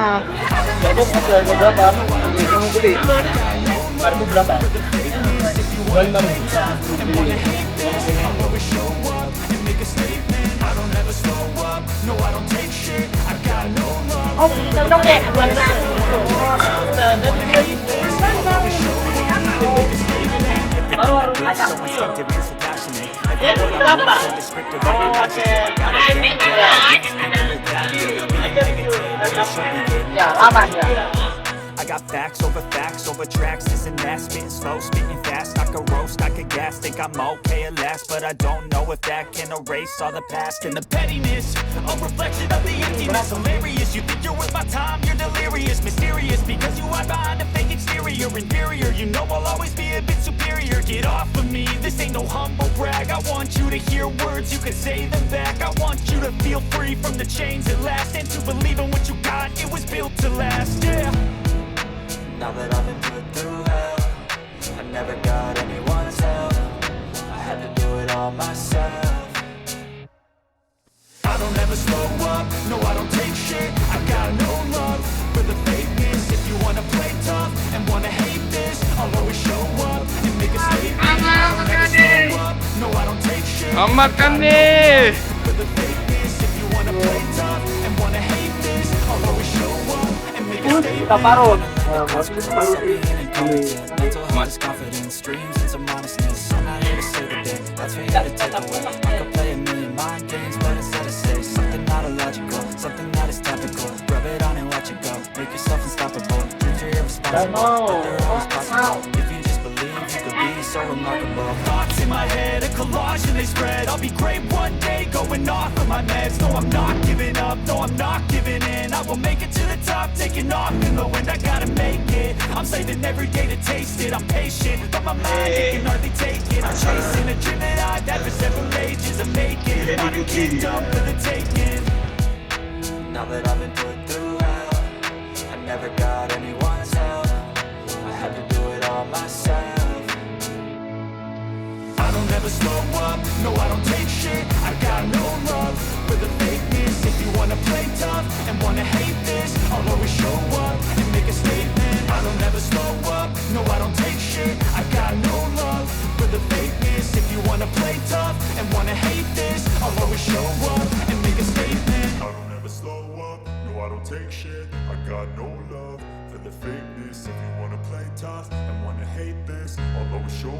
Untuk harga berapa? Kamu beli? Kartu berapa? 25.000. Oh, tolong deh. Ya, aman ya. I got facts over tracks. This and that, spitting slow, spitting fast. I could roast, I could gas. Think I'm okay at last, but I don't know if that can erase all the past and the pettiness. A reflection of the emptiness. Hilarious, you think you're worth my time, you're delirious. Mysterious, because you hide behind a fake exterior. Inferior, you know I'll always be a bit superior. Get off of me, this ain't no humble brag. I want you to hear words, you can say them back. I want you to feel free from the chains at last, and to believe in what you got, it was built to last, yeah. Now that I've been put through hell, I never got anyone's help. I had to do it all myself. I don't ever slow up, no I don't take shit. I got no love for the fakeness. If you wanna play tough and wanna hate this, I'll always show up and make a statement. I don't ever slow up, no I don't take shit. Makan nih. For the fakeness. If you wanna play tough and wanna hate this, I'll always show up and make a statement. Mental health is confidence, dreams and some honestness. I'm not here to save the day, that's for you to take away. I could play a million mind games, but instead I say something not illogical, something that is topical. Rub it on and watch it go, make yourself unstoppable. Dreams are irresponsible, but they're always possible. If you just believe, you could be so remarkable. Thoughts in my head, a collage and they spread. I'll be great one day, going off of my meds. No, I'm not giving up, no, I'm not giving in. I will make it to the top, taking off in the wind. I gotta make it, I'm saving every day to taste it. I'm patient, but my mind, it can hardly take it. I'm chasing a dream that I've had for several ages. I'm making my kingdom for the taking. Now that I've been put through hell, I never got anyone's help. I had to do it all myself. I don't ever slow up, no I don't take shit. I got no love for the fakeness. If you wanna play tough and wanna hate this, I'll always show up and make a statement. I don't ever slow up, no I don't take shit. I got no love for the fakeness. If you wanna play tough and wanna hate this, I'll always show up and make a statement. I don't ever slow up, no I don't take shit. I got no love for the fakeness. If you wanna play tough and wanna hate this, I'll always show